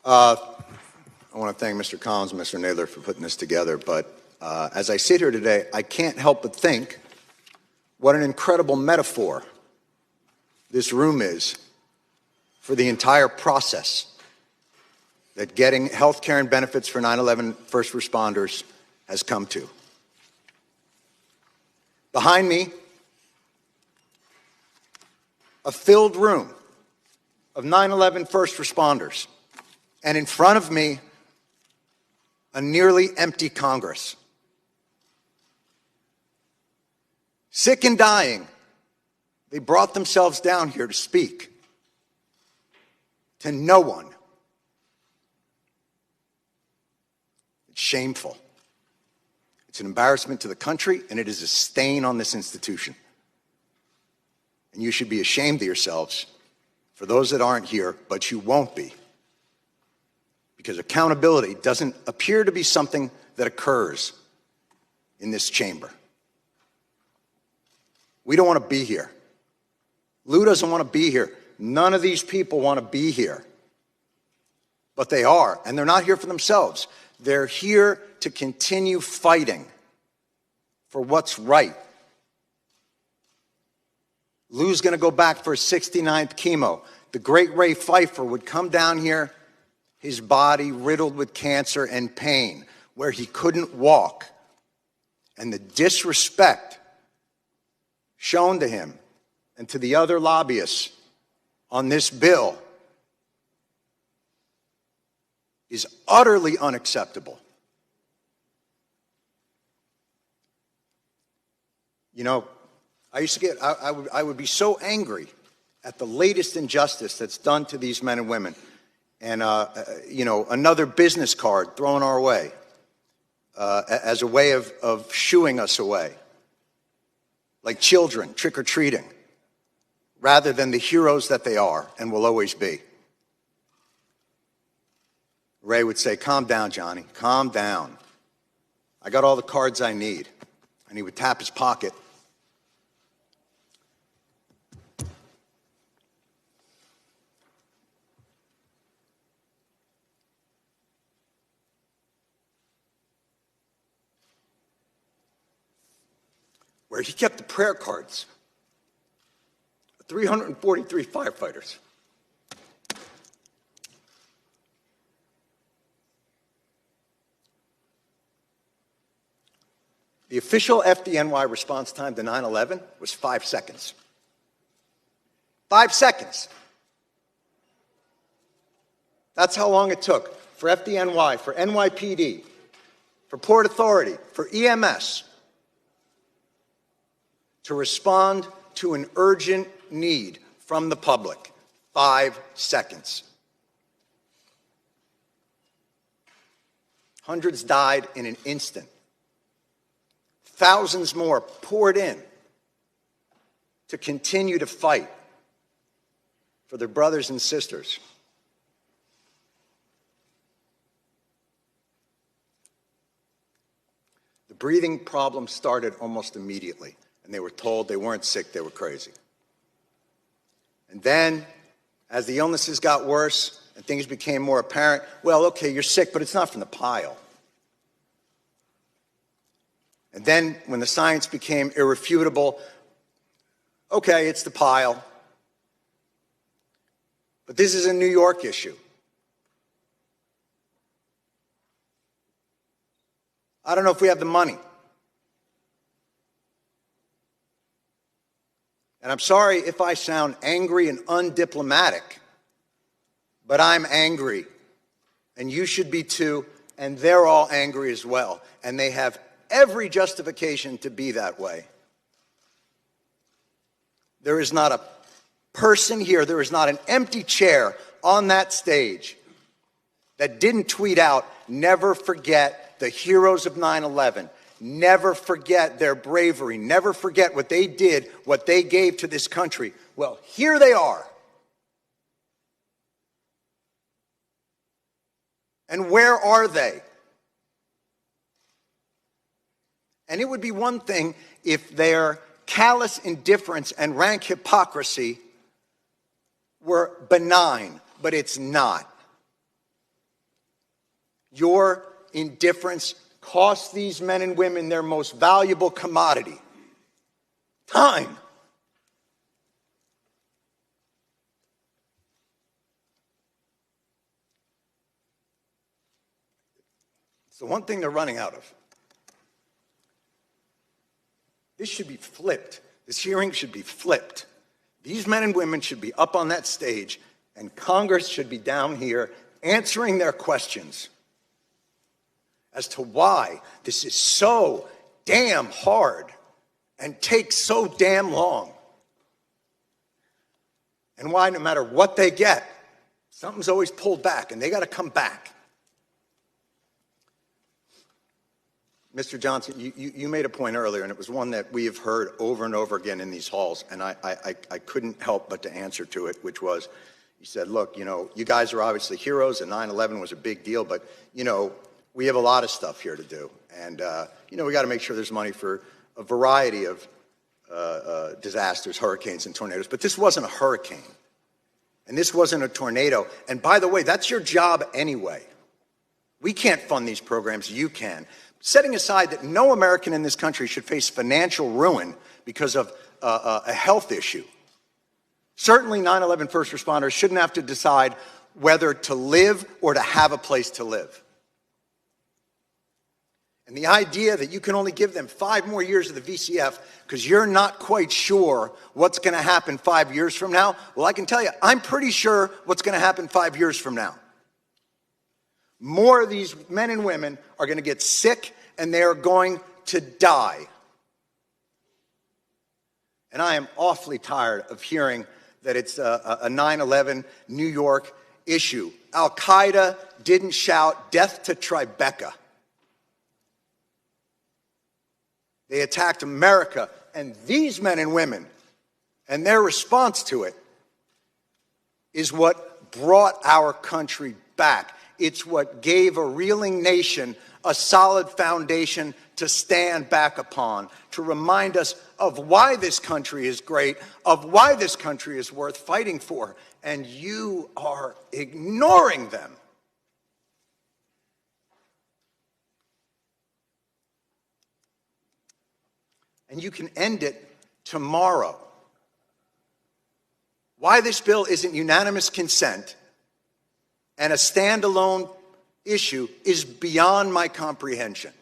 I want to thank Mr. Collins and Mr. Nadler for putting this together, but as I sit here today, I can't help but think what an incredible metaphor this room is for the entire process that getting health care and benefits for 9/11 first responders has come to. Behind me, a filled room of 9/11 first responders, and in front of me, a nearly empty Congress. Sick and dying, they brought themselves down here to speak to no one. It's shameful. It's an embarrassment to the country, and it is a stain on this institution. And you should be ashamed of yourselves for those that aren't here, but you won't be. Because accountability doesn't appear to be something that occurs in this chamber. We don't want to be here. Lou doesn't want to be here. None of these people want to be here. But they are, and they're not here for themselves. They're here to continue fighting for what's right. Lou's going to go back for his 69th chemo. The great Ray Pfeiffer would come down here, his body riddled with cancer and pain, where he couldn't walk. And the disrespect shown to him and to the other lobbyists on this bill is utterly unacceptable. You know, I would be so angry at the latest injustice that's done to these men and women. And, you know, another business card thrown our way as a way of shooing us away, like children trick-or-treating, rather than the heroes that they are and will always be. Ray would say, "Calm down, Johnny, calm down. I got all the cards I need." And he would tap his pocket. Where he kept the prayer cards of 343 firefighters. The official FDNY response time to 9/11 was 5 seconds. 5 seconds. That's how long it took for FDNY, for NYPD, for Port Authority, for EMS to respond to an urgent need from the public. 5 seconds. Hundreds died in an instant. Thousands more poured in to continue to fight for their brothers and sisters. The breathing problem started almost immediately, and they were told they weren't sick, they were crazy. And then, as the illnesses got worse and things became more apparent, well, okay, you're sick, but it's not from the pile. And then, when the science became irrefutable, okay, it's the pile. But this is a New York issue. I don't know if we have the money. And I'm sorry if I sound angry and undiplomatic, but I'm angry. And you should be too, and they're all angry as well. And they have every justification to be that way. There is not a person here, there is not an empty chair on that stage that didn't tweet out, "Never forget the heroes of 9/11. Never forget their bravery. Never forget what they did, what they gave to this country." Well, here they are. And where are they? And it would be one thing if their callous indifference and rank hypocrisy were benign, but it's not. Your indifference costs these men and women their most valuable commodity, time. It's the one thing they're running out of. This should be flipped. This hearing should be flipped. These men and women should be up on that stage, and Congress should be down here answering their questions as to why this is so damn hard and takes so damn long. And why, no matter what they get, something's always pulled back, and they got to come back. Mr. Johnson, you made a point earlier, and it was one that we have heard over and over again in these halls, and I couldn't help but to answer to it, which was, you said, look, you know, you guys are obviously heroes, and 9/11 was a big deal, but, you know, we have a lot of stuff here to do. And, you know, we got to make sure there's money for a variety of disasters, hurricanes and tornadoes. But this wasn't a hurricane, and this wasn't a tornado. And by the way, that's your job anyway. We can't fund these programs. You can. Setting aside that no American in this country should face financial ruin because of a health issue. Certainly 9/11 first responders shouldn't have to decide whether to live or to have a place to live. And the idea that you can only give them 5 more years of the VCF because you're not quite sure what's going to happen 5 years from now, well, I can tell you, I'm pretty sure what's going to happen 5 years from now. More of these men and women are going to get sick, and they are going to die. And I am awfully tired of hearing that it's a 9/11 New York issue. Al-Qaeda didn't shout death to Tribeca. They attacked America, and these men and women, and their response to it is what brought our country back. It's what gave a reeling nation a solid foundation to stand back upon, to remind us of why this country is great, of why this country is worth fighting for, and you are ignoring them. And you can end it tomorrow. Why this bill isn't unanimous consent and a standalone issue is beyond my comprehension.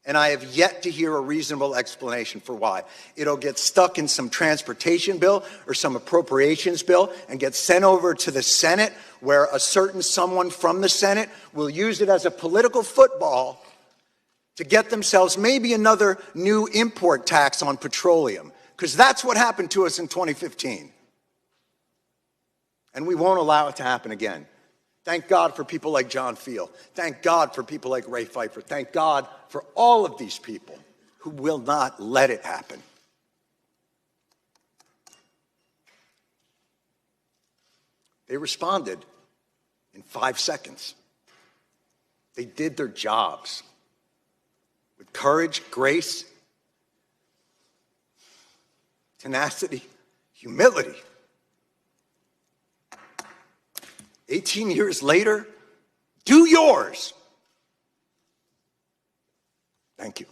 And I have yet to hear a reasonable explanation for why. It'll get stuck in some transportation bill or some appropriations bill and get sent over to the Senate, where a certain someone from the Senate will use it as a political football to get themselves maybe another new import tax on petroleum, because that's what happened to us in 2015. And we won't allow it to happen again. Thank God for people like John Field. Thank God for people like Ray Pfeiffer. Thank God for all of these people who will not let it happen. They responded in 5 seconds. They did their jobs with courage, grace, tenacity, humility. 18 years later, do yours. Thank you.